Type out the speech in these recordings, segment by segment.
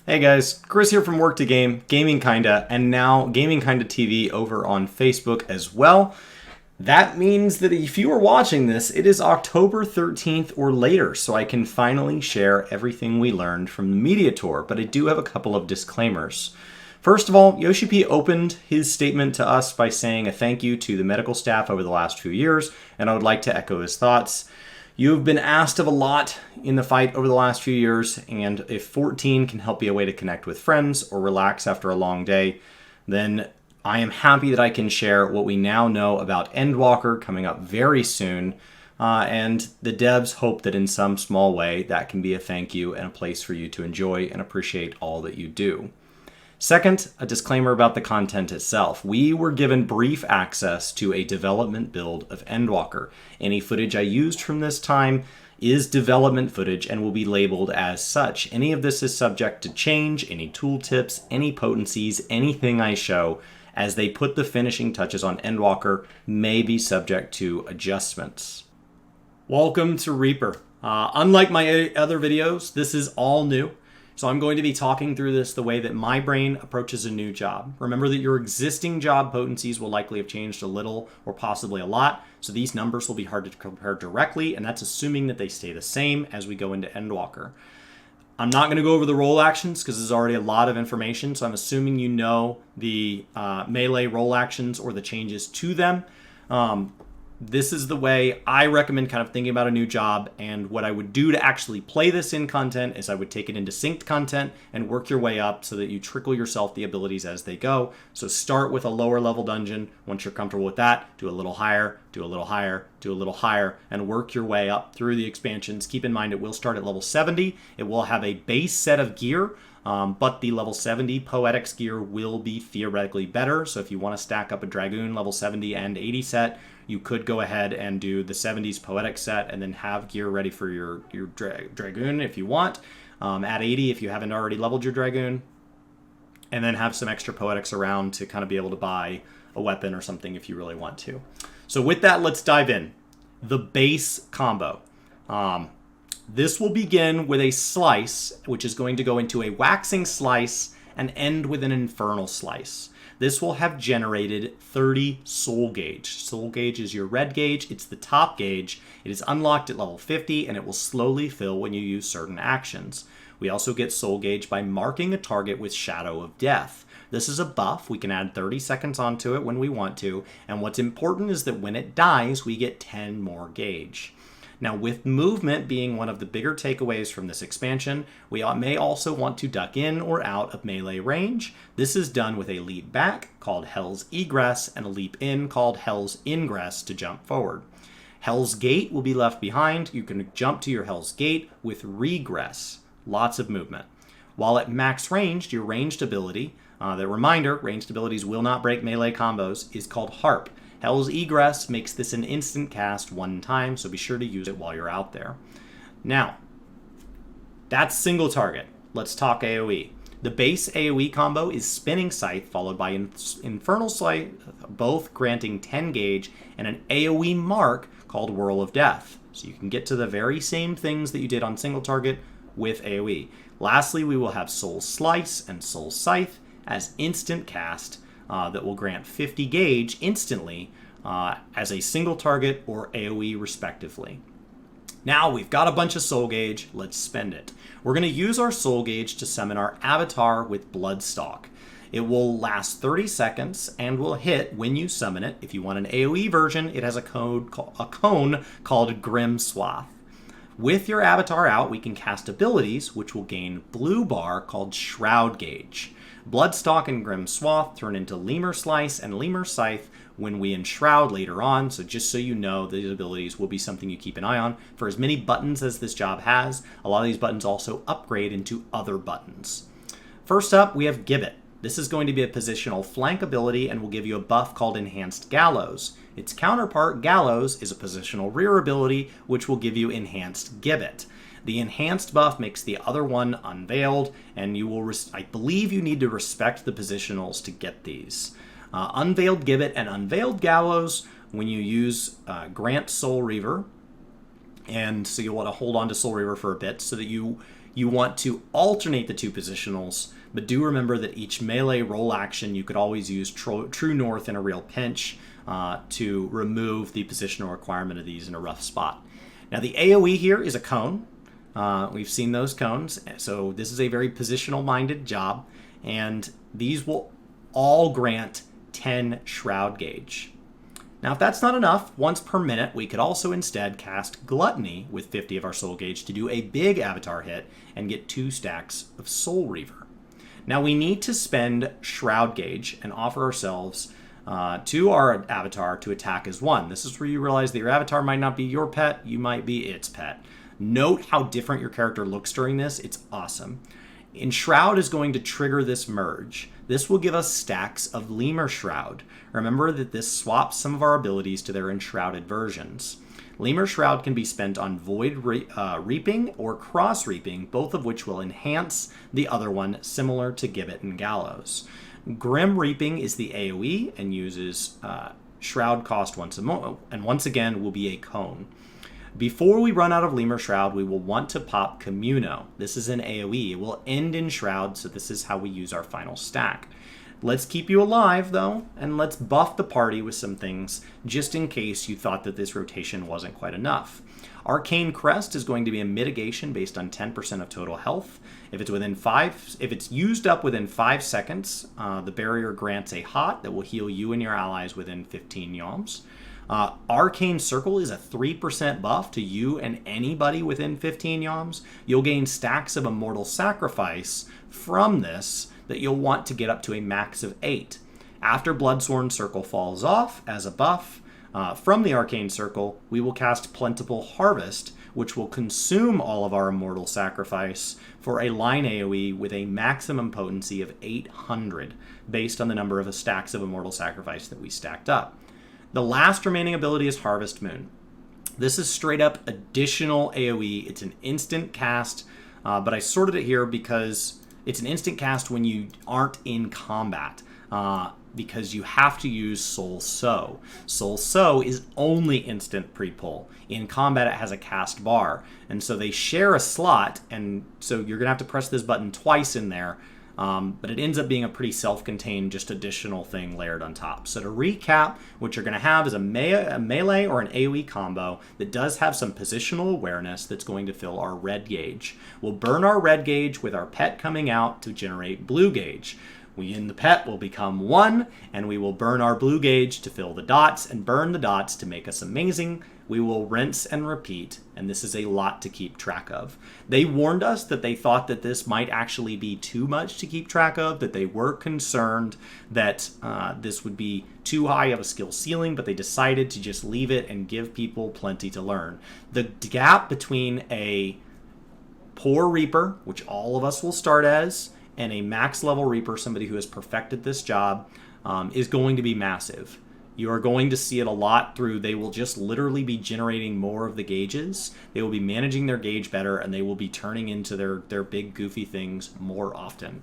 Hey guys, Chris here from Work to Game, Gaming Kinda, and now Gaming Kinda TV over on Facebook as well. That means that if you are watching this, it is October 13th or later, so I can finally share everything we learned from the media tour, but I do have a couple of disclaimers. First of all, Yoshi P opened his statement to us by saying a thank you to the medical staff over the last few years, and I would like to echo his thoughts. You've been asked of a lot in the fight over the last few years, and if 14 can help be a way to connect with friends or relax after a long day, then I am happy that I can share what we now know about Endwalker coming up very soon, and the devs hope that in some small way that can be a thank you and a place for you to enjoy and appreciate all that you do. Second, a disclaimer about the content itself. We were given brief access to a development build of Endwalker. Any footage I used from this time is development footage and will be labeled as such. Any of this is subject to change, any tooltips, any potencies, anything I show as they put the finishing touches on Endwalker may be subject to adjustments. Welcome to Reaper. Unlike my other videos, this is all new. So I'm going to be talking through this the way that my brain approaches a new job. Remember that your existing job potencies will likely have changed a little or possibly a lot, so these numbers will be hard to compare directly, and that's assuming that they stay the same as we go into Endwalker. I'm not going to go over the role actions because there's already a lot of information, so I'm assuming you know the melee role actions or the changes to them. This is the way I recommend kind of thinking about a new job, and what I would do to actually play this in content is I would take it into synced content and work your way up so that you trickle yourself the abilities as they go. So start with a lower level dungeon. Once you're comfortable with that, do a little higher, do a little higher, do a little higher, and work your way up through the expansions. Keep in mind it will start at level 70. It will have a base set of gear, but the level 70 Poetics gear will be theoretically better. So if you want to stack up a Dragoon level 70 and 80 set, you could go ahead and do the 70s Poetic set and then have gear ready for your Dragoon if you want. At 80 if you haven't already leveled your Dragoon. And then have some extra Poetics around to kind of be able to buy a weapon or something if you really want to. So with that, let's dive in. The base combo. This will begin with a slice, which is going to go into a waxing slice and end with an infernal slice. This will have generated 30 soul gauge. Soul gauge is your red gauge. It's the top gauge. It is unlocked at level 50, and it will slowly fill when you use certain actions. We also get soul gauge by marking a target with Shadow of Death. This is a buff. We can add 30 seconds onto it when we want to, and what's important is that when it dies, we get 10 more gauge. Now, with movement being one of the bigger takeaways from this expansion, we may also want to duck in or out of melee range. This is done with a leap back, called Hell's Egress, and a leap in, called Hell's Ingress, to jump forward. Hell's Gate will be left behind. You can jump to your Hell's Gate with Regress. Lots of movement. While at max ranged, your ranged ability, the reminder, ranged abilities will not break melee combos, is called Harp. Hell's Egress makes this an instant cast one time, so be sure to use it while you're out there. Now, that's single target. Let's talk AoE. The base AoE combo is Spinning Scythe followed by Infernal Scythe, both granting 10 gauge, and an AoE mark called Whirl of Death. So you can get to the very same things that you did on single target with AoE. Lastly, we will have Soul Slice and Soul Scythe as instant cast, that will grant 50 gauge instantly as a single target or AoE respectively. Now we've got a bunch of soul gauge, let's spend it. We're going to use our soul gauge to summon our avatar with Bloodstalk. It will last 30 seconds and will hit when you summon it. If you want an AoE version, it has a cone called Grim Swath. With your avatar out, we can cast abilities, which will gain blue bar called Shroud Gauge. Bloodstalk and Grim Swath turn into Lemur Slice and Lemur Scythe when we enshroud later on, so just so you know, these abilities will be something you keep an eye on. For as many buttons as this job has, a lot of these buttons also upgrade into other buttons. First up, we have Gibbet. This is going to be a positional flank ability and will give you a buff called Enhanced Gallows. Its counterpart, Gallows, is a positional rear ability, which will give you Enhanced Gibbet. The enhanced buff makes the other one unveiled, and you will, I believe you need to respect the positionals to get these. Unveiled Gibbet and Unveiled Gallows, when you use Grant Soul Reaver, and so you'll want to hold on to Soul Reaver for a bit so that you You want to alternate the two positionals, but do remember that each melee roll action, you could always use True North in a real pinch to remove the positional requirement of these in a rough spot. Now the AoE here is a cone. We've seen those cones, so this is a very positional-minded job, and these will all grant 10 Shroud Gauge. Now, if that's not enough, once per minute, we could also instead cast Gluttony with 50 of our Soul Gauge to do a big avatar hit and get 2 stacks of Soul Reaver. Now, we need to spend Shroud Gauge and offer ourselves to our avatar to attack as one. This is where you realize that your avatar might not be your pet, you might be its pet. Note how different your character looks during this. It's awesome. Enshroud is going to trigger this merge. This will give us stacks of Lemur Shroud. Remember that this swaps some of our abilities to their enshrouded versions. Lemur Shroud can be spent on Void Reaping or Cross Reaping, both of which will enhance the other one, similar to Gibbet and Gallows. Grim Reaping is the AoE and uses Shroud cost once again will be a cone. Before we run out of Lemur Shroud, we will want to pop Communo. This is an AoE. It will end in Shroud, so this is how we use our final stack. Let's keep you alive, though, and let's buff the party with some things, just in case you thought that this rotation wasn't quite enough. Arcane Crest is going to be a mitigation based on 10% of total health. If it's used up within 5 seconds, the barrier grants a hot that will heal you and your allies within 15 yalms. Arcane Circle is a 3% buff to you and anybody within 15 yalms. You'll gain stacks of Immortal Sacrifice from this that you'll want to get up to a max of 8. After Bloodsworn Circle falls off as a buff from the Arcane Circle, we will cast Plentiful Harvest, which will consume all of our Immortal Sacrifice for a line AoE with a maximum potency of 800, based on the number of stacks of Immortal Sacrifice that we stacked up. The last remaining ability is Harvest Moon. This is straight up additional AoE. It's an instant cast, but I sorted it here because it's an instant cast when you aren't in combat, because you have to use Soul Sow. Soul Sow is only instant pre-pull. In combat, it has a cast bar, and so they share a slot, and so you're going to have to press this button twice in there. But it ends up being a pretty self-contained, just additional thing layered on top. So to recap, what you're going to have is a melee or an AoE combo that does have some positional awareness that's going to fill our red gauge. We'll burn our red gauge with our pet coming out to generate blue gauge. We in the pet will become 1, and we will burn our blue gauge to fill the dots and burn the dots to make us amazing. We will rinse and repeat, and this is a lot to keep track of. They warned us that they thought that this might actually be too much to keep track of, that they were concerned that this would be too high of a skill ceiling, but they decided to just leave it and give people plenty to learn. The gap between a poor Reaper, which all of us will start as, and a max level Reaper, somebody who has perfected this job, is going to be massive. You are going to see it a lot through, they will just literally be generating more of the gauges. They will be managing their gauge better, and they will be turning into their big goofy things more often.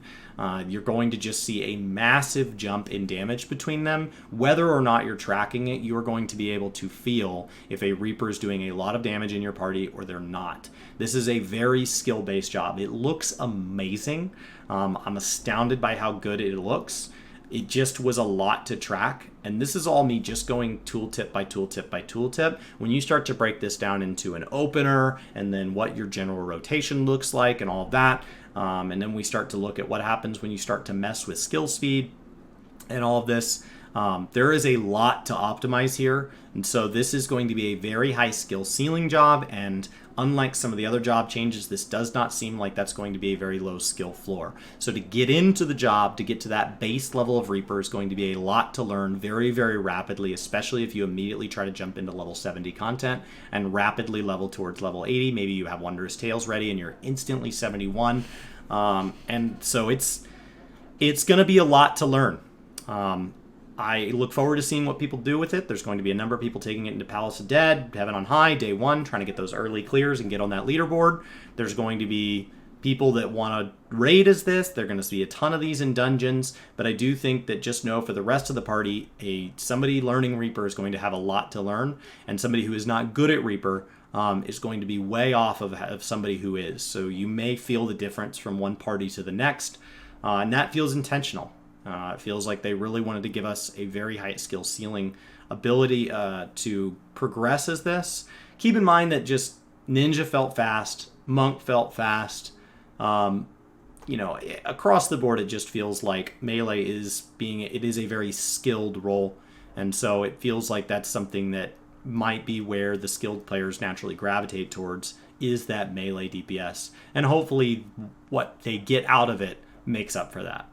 You're going to just see a massive jump in damage between them. Whether or not you're tracking it, you are going to be able to feel if a Reaper is doing a lot of damage in your party or they're not. This is a very skill-based job. It looks amazing. I'm astounded by how good it looks. It just was a lot to track, and this is all me just going tooltip by tooltip by tooltip. When you start to break this down into an opener, and then what your general rotation looks like and all of that, and then we start to look at what happens when you start to mess with skill speed and all of this, there is a lot to optimize here, and so this is going to be a very high skill ceiling job, and unlike some of the other job changes, this does not seem like that's going to be a very low skill floor. So to get into the job, to get to that base level of Reaper is going to be a lot to learn very, very rapidly, especially if you immediately try to jump into level 70 content and rapidly level towards level 80. Maybe you have Wondrous Tales ready and you're instantly 71. And so it's going to be a lot to learn. I look forward to seeing what people do with it. There's going to be a number of people taking it into Palace of Dead, Heaven on High, Day 1, trying to get those early clears and get on that leaderboard. There's going to be people that want to raid as this. They're going to see a ton of these in dungeons, but I do think that just know for the rest of the party, somebody learning Reaper is going to have a lot to learn, and somebody who is not good at Reaper is going to be way off of somebody who is. So you may feel the difference from one party to the next, and that feels intentional. It feels like they really wanted to give us a very high skill ceiling ability to progress as this. Keep in mind that just Ninja felt fast, Monk felt fast. Across the board, it just feels like Melee it is a very skilled role, and so it feels like that's something that might be where the skilled players naturally gravitate towards, is that Melee DPS, and hopefully what they get out of it makes up for that.